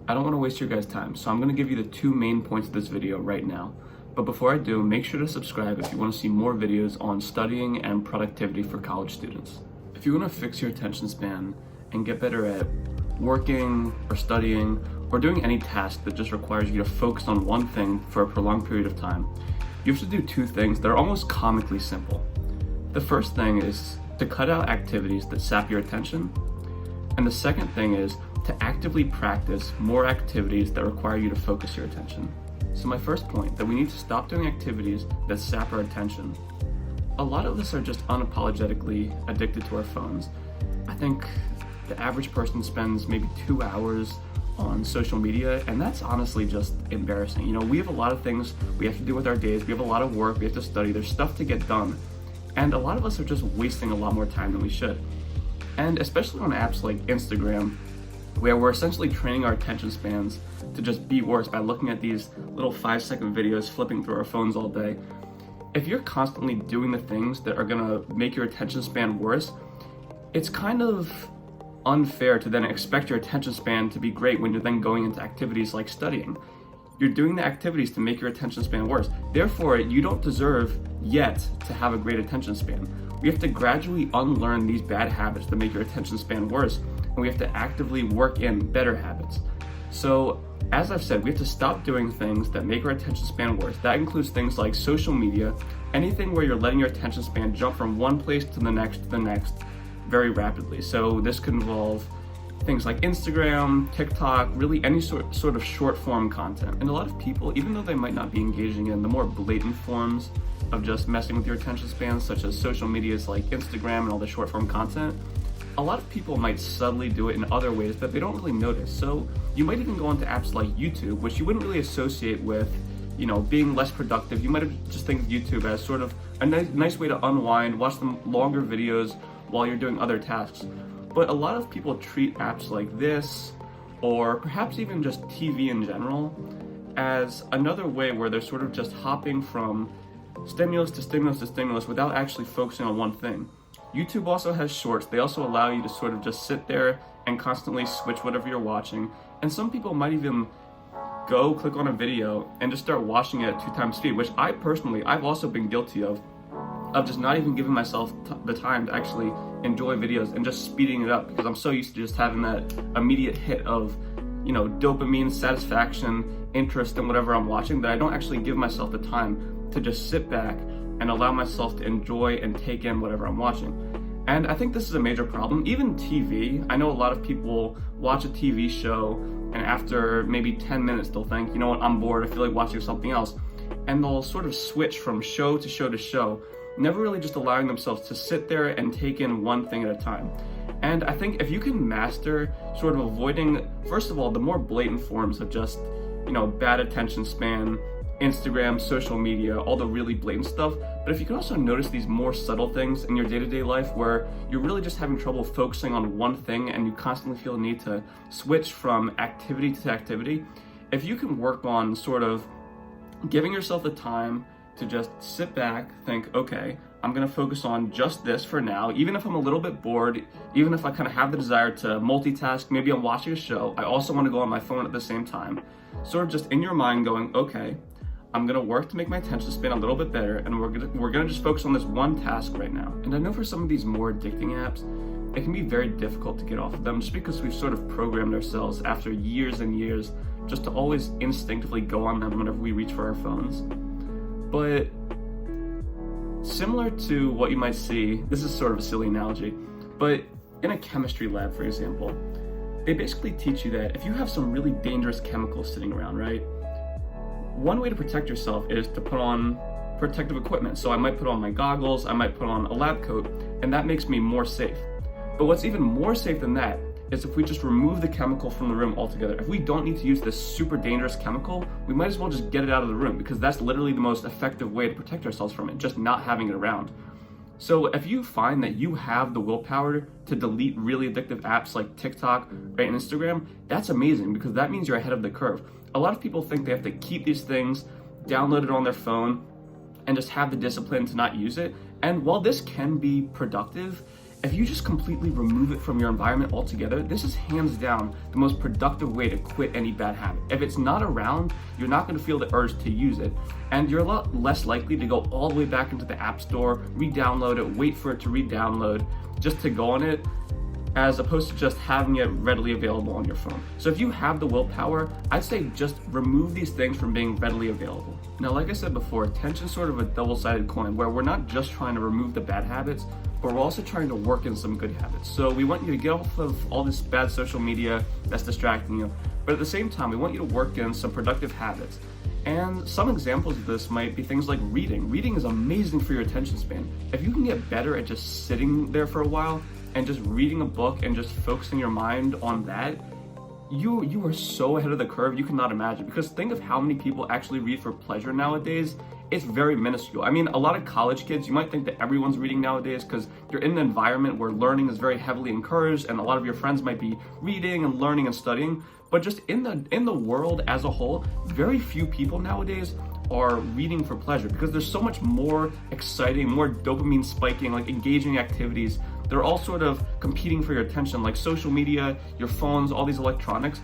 I don't want to waste your guys' time, so I'm going to give you the two main points of this video right now. But before I do, make sure to subscribe if you want to see more videos on studying and productivity for college students. If you want to fix your attention span and get better at working or studying or doing any task that just requires you to focus on one thing for a prolonged period of time, you have to do two things that are almost comically simple. The first thing is to cut out activities that sap your attention, and the second thing is to actively practice more activities that require you to focus your attention. So my first point, that we need to stop doing activities that sap our attention. A lot of us are just unapologetically addicted to our phones. I think the average person spends maybe 2 hours on social media, and that's honestly just embarrassing. You know, we have a lot of things we have to do with our days. We have a lot of work, we have to study, there's stuff to get done. And a lot of us are just wasting a lot more time than we should. And especially on apps like Instagram, where we're essentially training our attention spans to just be worse by looking at these little 5-second videos flipping through our phones all day. If you're constantly doing the things that are gonna make your attention span worse, it's kind of unfair to then expect your attention span to be great when you're then going into activities like studying. You're doing the activities to make your attention span worse. Therefore, you don't deserve yet to have a great attention span. We have to gradually unlearn these bad habits that make your attention span worse, and we have to actively work in better habits. So, as I've said, we have to stop doing things that make our attention span worse. That includes things like social media, anything where you're letting your attention span jump from one place to the next very rapidly. So this could involve things like Instagram, TikTok, really any sort of short form content. And a lot of people, even though they might not be engaging in the more blatant forms of just messing with your attention span, such as social medias like Instagram and all the short form content, a lot of people might subtly do it in other ways that they don't really notice. So you might even go onto apps like YouTube, which you wouldn't really associate with, you know, being less productive. You might have just think of YouTube as sort of a nice way to unwind, watch some longer videos while you're doing other tasks. But a lot of people treat apps like this, or perhaps even just TV in general, as another way where they're sort of just hopping from stimulus to stimulus to stimulus without actually focusing on one thing. YouTube also has shorts. They also allow you to sort of just sit there and constantly switch whatever you're watching. And some people might even go click on a video and just start watching it at 2x speed, which I've also been guilty of just not even giving myself the time to actually enjoy videos and just speeding it up, because I'm so used to just having that immediate hit of, you know, dopamine, satisfaction, interest in whatever I'm watching, that I don't actually give myself the time to just sit back and allow myself to enjoy and take in whatever I'm watching. And I think this is a major problem. Even TV, I know a lot of people watch a TV show and after maybe 10 minutes they'll think, you know what, I'm bored, I feel like watching something else. And they'll sort of switch from show to show to show, never really just allowing themselves to sit there and take in one thing at a time. And I think if you can master sort of avoiding, first of all, the more blatant forms of just, you know, bad attention span, Instagram, social media, all the really blatant stuff, but if you can also notice these more subtle things in your day-to-day life where you're really just having trouble focusing on one thing and you constantly feel a need to switch from activity to activity, if you can work on sort of giving yourself the time to just sit back, think, okay, I'm gonna focus on just this for now, even if I'm a little bit bored, even if I kind of have the desire to multitask, maybe I'm watching a show, I also wanna go on my phone at the same time. Sort of just in your mind going, okay, I'm gonna work to make my attention span a little bit better, and we're gonna just focus on this one task right now. And I know for some of these more addicting apps, it can be very difficult to get off of them just because we've sort of programmed ourselves after years and years just to always instinctively go on them whenever we reach for our phones. But similar to what you might see, this is sort of a silly analogy, but in a chemistry lab, for example, they basically teach you that if you have some really dangerous chemicals sitting around, right? One way to protect yourself is to put on protective equipment. So I might put on my goggles, I might put on a lab coat, and that makes me more safe. But what's even more safe than that is if we just remove the chemical from the room altogether. If we don't need to use this super dangerous chemical, we might as well just get it out of the room, because that's literally the most effective way to protect ourselves from it, just not having it around. So if you find that you have the willpower to delete really addictive apps like TikTok and Instagram, that's amazing, because that means you're ahead of the curve. A lot of people think they have to keep these things downloaded on their phone and just have the discipline to not use it. And while this can be productive, If you just completely remove it from your environment altogether, this is hands down the most productive way to quit any bad habit. If it's not around, you're not going to feel the urge to use it, and you're a lot less likely to go all the way back into the app store, re-download it, wait for it to re-download just to go on it, as opposed to just having it readily available on your phone. So if you have the willpower, I'd say just remove these things from being readily available. Now, like I said before, attention's sort of a double-sided coin where we're not just trying to remove the bad habits, but we're also trying to work in some good habits. So we want you to get off of all this bad social media that's distracting you, but at the same time, we want you to work in some productive habits. And some examples of this might be things like reading. Reading is amazing for your attention span. If you can get better at just sitting there for a while and just reading a book and just focusing your mind on that, you are so ahead of the curve you cannot imagine. Because think of how many people actually read for pleasure nowadays. It's very minuscule. I mean, a lot of college kids, you might think that everyone's reading nowadays because you're in an environment where learning is very heavily encouraged, and a lot of your friends might be reading and learning and studying. But just in the world as a whole, very few people nowadays are reading for pleasure because there's so much more exciting, more dopamine spiking, like engaging activities. They're all sort of competing for your attention, like social media, your phones, all these electronics.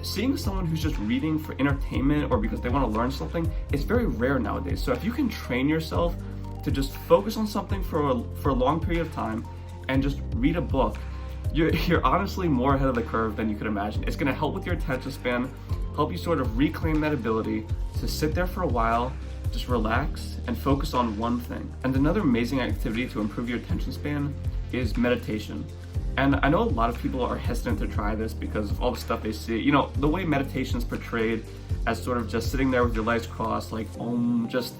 Seeing someone who's just reading for entertainment or because they want to learn something, it's very rare nowadays. So if you can train yourself to just focus on something for a long period of time and just read a book, you're honestly more ahead of the curve than you could imagine. It's going to help with your attention span, help you sort of reclaim that ability to sit there for a while, just relax and focus on one thing. And another amazing activity to improve your attention span is meditation. And I know a lot of people are hesitant to try this because of all the stuff they see. You know, the way meditation is portrayed as sort of just sitting there with your legs crossed, like, just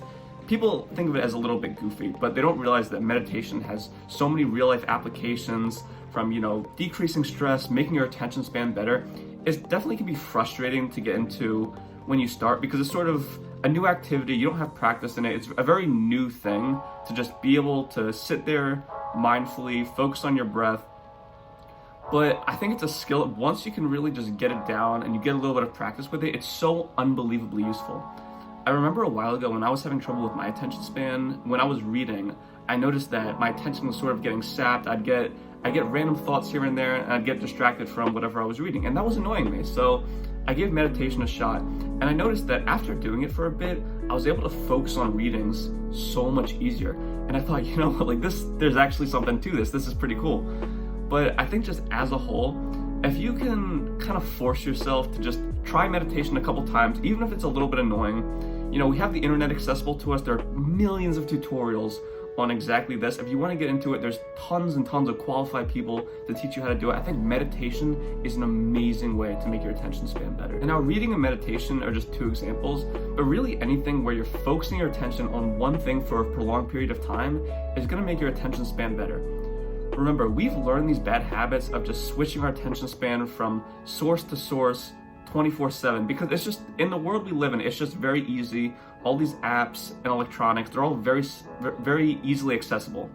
people think of it as a little bit goofy, but they don't realize that meditation has so many real life applications from, decreasing stress, making your attention span better. It definitely can be frustrating to get into when you start because it's sort of a new activity. You don't have practice in it. It's a very new thing to just be able to sit there mindfully, focus on your breath. But I think it's a skill. Once you can really just get it down and you get a little bit of practice with it, it's so unbelievably useful. I remember a while ago when I was having trouble with my attention span, when I was reading, I noticed that my attention was sort of getting sapped. I'd get random thoughts here and there, and I'd get distracted from whatever I was reading, and that was annoying me. So I gave meditation a shot, and I noticed that after doing it for a bit, I was able to focus on readings so much easier. And I thought, there's actually something to this. This is pretty cool. But I think just as a whole, if you can kind of force yourself to just try meditation a couple times, even if it's a little bit annoying, we have the internet accessible to us. There are millions of tutorials on exactly this. If you want to get into it, there's tons and tons of qualified people to teach you how to do it. I think meditation is an amazing way to make your attention span better. And now reading and meditation are just two examples, but really anything where you're focusing your attention on one thing for a prolonged period of time is going to make your attention span better. Remember, we've learned these bad habits of just switching our attention span from source to source 24/7 because it's just, in the world we live in, it's just very easy. All these apps and electronics, they're all very, very easily accessible.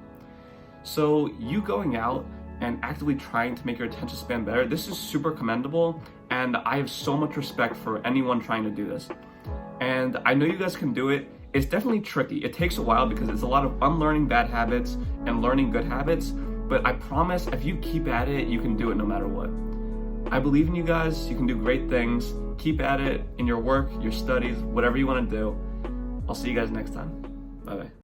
So you going out and actively trying to make your attention span better, this is super commendable, and I have so much respect for anyone trying to do this. And I know you guys can do it. It's definitely tricky. It takes a while because it's a lot of unlearning bad habits and learning good habits, but I promise if you keep at it, you can do it no matter what. I believe in you guys. You can do great things. Keep at it in your work, your studies, whatever you want to do. I'll see you guys next time. Bye-bye.